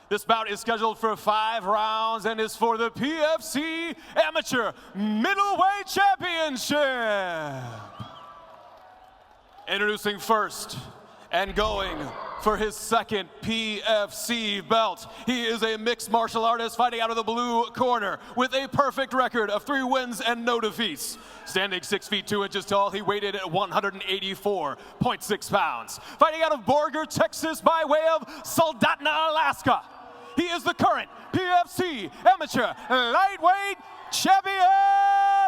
This bout is scheduled for 5 rounds and is for the PFC Amateur Middleweight Championship. Introducing first and going for his second PFC belt. He is a mixed martial artist fighting out of the blue corner with a perfect record of 3 wins and no defeats. Standing 6 feet 2 inches tall, he weighed in at 184.6 pounds. Fighting out of Borger, Texas by way of Soldotna, Alaska. He is the current PFC Amateur Lightweight Champion.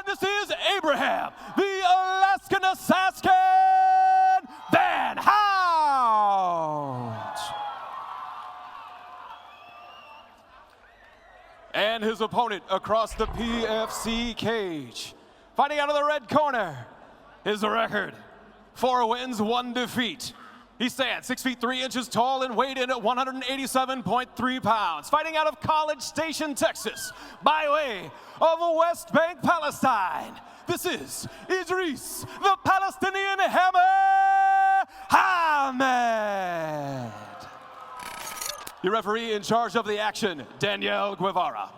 This is Abraham, the Alaskan Assassin Van Hout. And his opponent across the PFC cage. Fighting out of the red corner, his record, 4 wins, 1 defeat. He stands 6 feet 3 inches tall and weighed in at 187.3 pounds. Fighting out of College Station, Texas, by way of West Bank, Palestine. This is Idrees, the Palestinian Hamed. Your referee in charge of the action, Danielle Guevara.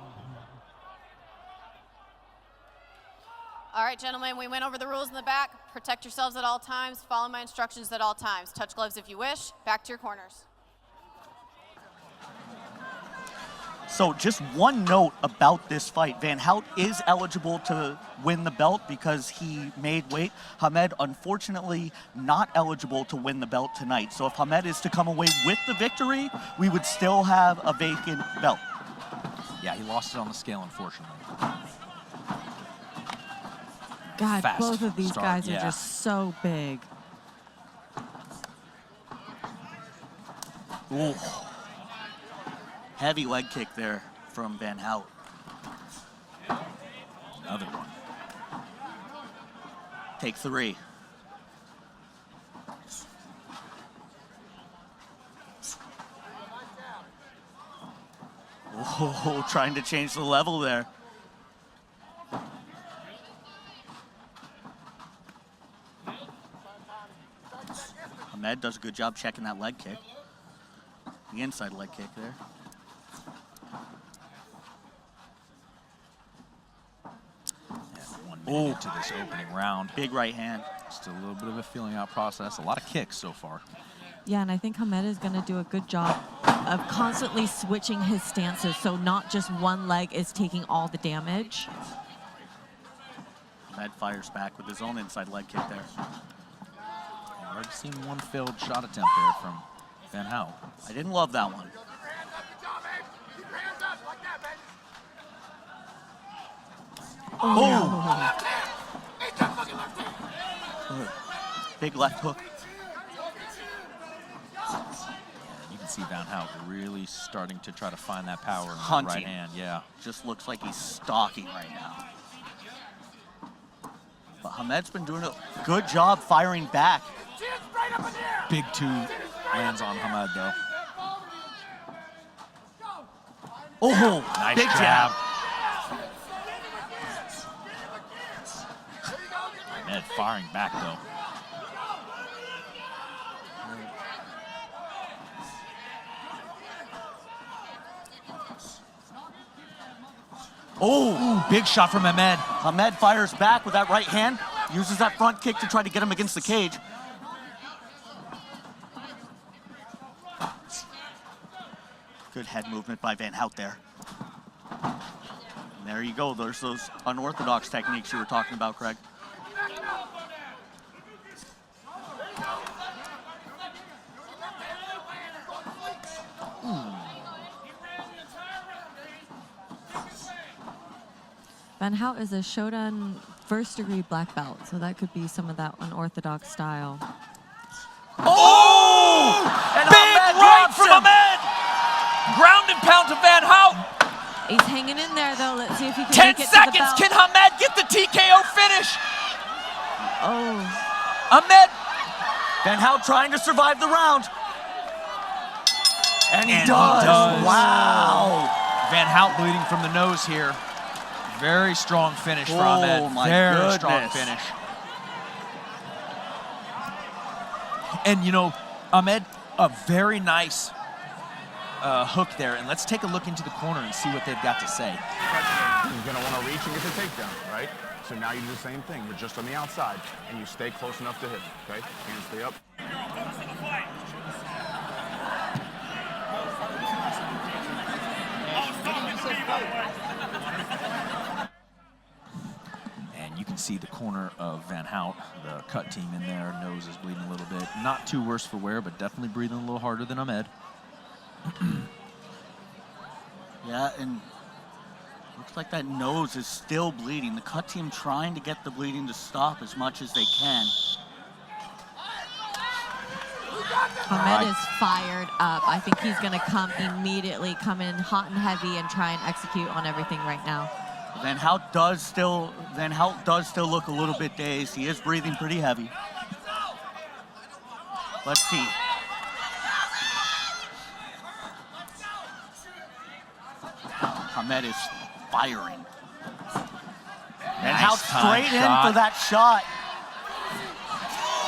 All right, gentlemen, we went over the rules in the back. Protect yourselves at all times. Follow my instructions at all times. Touch gloves if you wish. Back to your corners. So just one note about this fight. Van Hout is eligible to win the belt because he made weight. Hamed, unfortunately, not eligible to win the belt tonight. So if Hamed is to come away with the victory, we would still have a vacant belt. Yeah, he lost it on the scale, unfortunately. God, Fast both of these start, guys yeah. are just so big. Ooh. Heavy leg kick there from Van Hout. Another one. Take 3. Oh, trying to change the level there. Hamed does a good job checking that leg kick. The inside leg kick there. And 1 minute into this opening round. Big right hand. Just a little bit of a feeling out process. A lot of kicks so far. Yeah, and I think Hamed is going to do a good job of constantly switching his stances, so not just one leg is taking all the damage. Hamed fires back with his own inside leg kick there. I've already seen 1 failed shot attempt there from Van Hout. I didn't love that one. Oh! Big left hook. You can see Van Hout really starting to try to find that power in the Hunting. right hand. Yeah. Just looks like he's stalking right now. But Hamed's been doing a good job firing back. Big 2 lands on Hamed though. Oh, Nice big jab. Hamed firing back though. Oh, Big shot from Hamed. Hamed fires back with that right hand, uses that front kick to try to get him against the cage. Good head movement by Van Hout there. And there you go. There's those unorthodox techniques you were talking about, Craig. Van Hout is a Shodan first-degree black belt, so that could be some of that unorthodox style. Oh! And Big Hamed right drops from him. Hamed! Ground and pound to Van Hout. He's hanging in there, though. Let's see if he can 10 make it seconds. to the belt. Can Hamed get the TKO finish? Oh, Hamed. Van Hout trying to survive the round. And he And he does. does. Wow. Van Hout bleeding from the nose here. Very strong finish for Oh, Hamed. my Very strong goodness. finish. And you know, Hamed, a very nice hook there, and let's take a look into the corner and see what they've got to say. He's going to want to reach and get the takedown, right? So now you do the same thing, but just on the outside, and you stay close enough to hit, okay? Hands stay up. And you can see the corner of Van Hout, the cut team in there. Nose is bleeding a little bit. Not too worse for wear, but definitely breathing a little harder than Hamed. Yeah, and looks like that nose is still bleeding. The cut team trying to get the bleeding to stop as much as they can. Hamed is fired up. I think he's going to come immediately, come in hot and heavy, and try and execute on everything right now. Van Hout does still look a little bit dazed. He is breathing pretty heavy. Let's see. Hamed is firing. Van Hout straight in for that shot.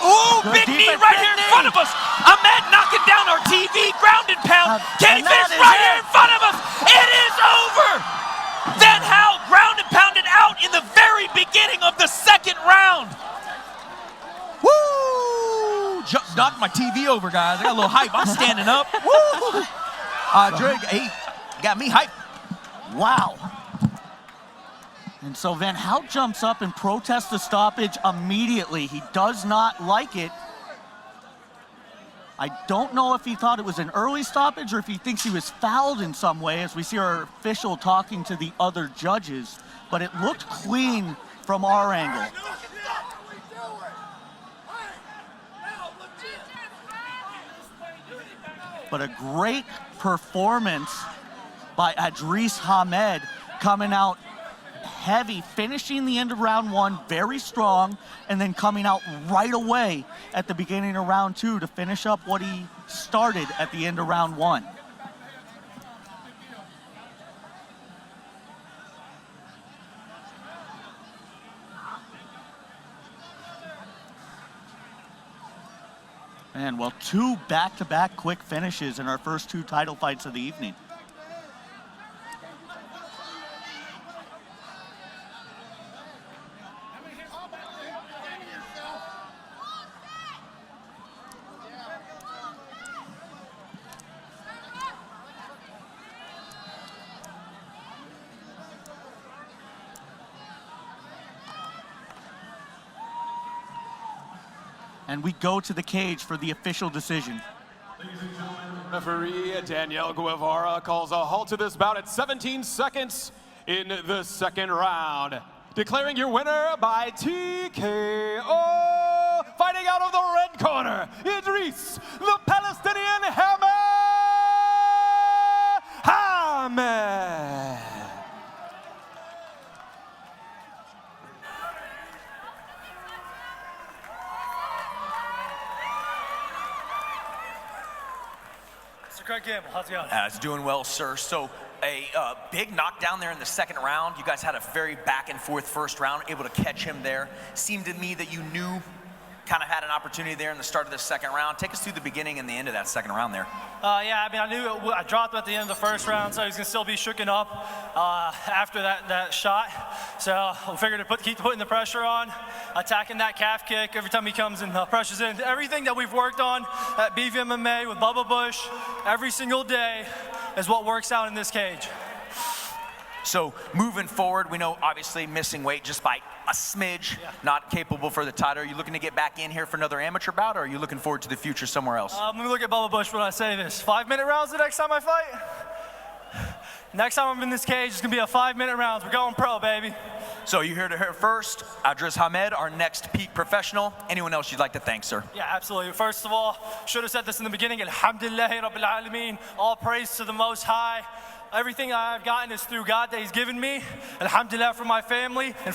Ooh, Good big knee defense, right big here in knee. front of us. Ahmed knocking down our TV, ground and pound. Kenny and that Fish is right it. here in front of us. It is over. Van Hout ground and pounded out in the very beginning of the second round. Woo! Knocked my TV over, guys. I got a little hype. I'm standing up. Woo! Drake, hey, got me hyped. Wow. And so Van Hout jumps up and protests the stoppage immediately. He does not like it. I don't know if he thought it was an early stoppage or if he thinks he was fouled in some way, as we see our official talking to the other judges, but it looked clean from our angle. But a great performance by Idrees Hamed, coming out heavy, finishing the end of round one very strong, and then coming out right away at the beginning of round two to finish up what he started at the end of round one. And well, two back-to-back quick finishes in our first two title fights of the evening. And we go to the cage for the official decision. Referee Danielle Guevara calls a halt to this bout at 17 seconds in the second round. Declaring your winner by TKO, fighting out of the red corner, Idrees, the Palestinian Hamed. Mr. Craig Gamble, how's it going? It's doing well, sir. So a big knockdown there in the second round. You guys had a very back and forth first round, able to catch him there. Seemed to me that you knew, kind of had an opportunity there in the start of the second round. Take us through the beginning and the end of that second round there. Yeah, I mean, I knew I dropped him at the end of the first round, so he's going to still be shooken up after that shot. So I figured to keep putting the pressure on, attacking that calf kick every time he comes and pressures in. Everything that we've worked on at BVMMA with Bubba Bush every single day is what works out in this cage. So moving forward, we know obviously missing weight just by a smidge, not capable for the title. Are you looking to get back in here for another amateur bout, or are you looking forward to the future somewhere else? Let me look at Bubba Bush when I say this. 5-minute rounds the next time I fight? Next time I'm in this cage, it's going to be a 5-minute rounds. We're going pro, baby. So you heard it here first. Idrees Hamed, our next peak professional. Anyone else you'd like to thank, sir? Yeah, absolutely. First of all, should have said this in the beginning. Alhamdulillahi Rabbil Alameen. All praise to the Most High. Everything I've gotten is through God that He's given me. Alhamdulillah for my family. And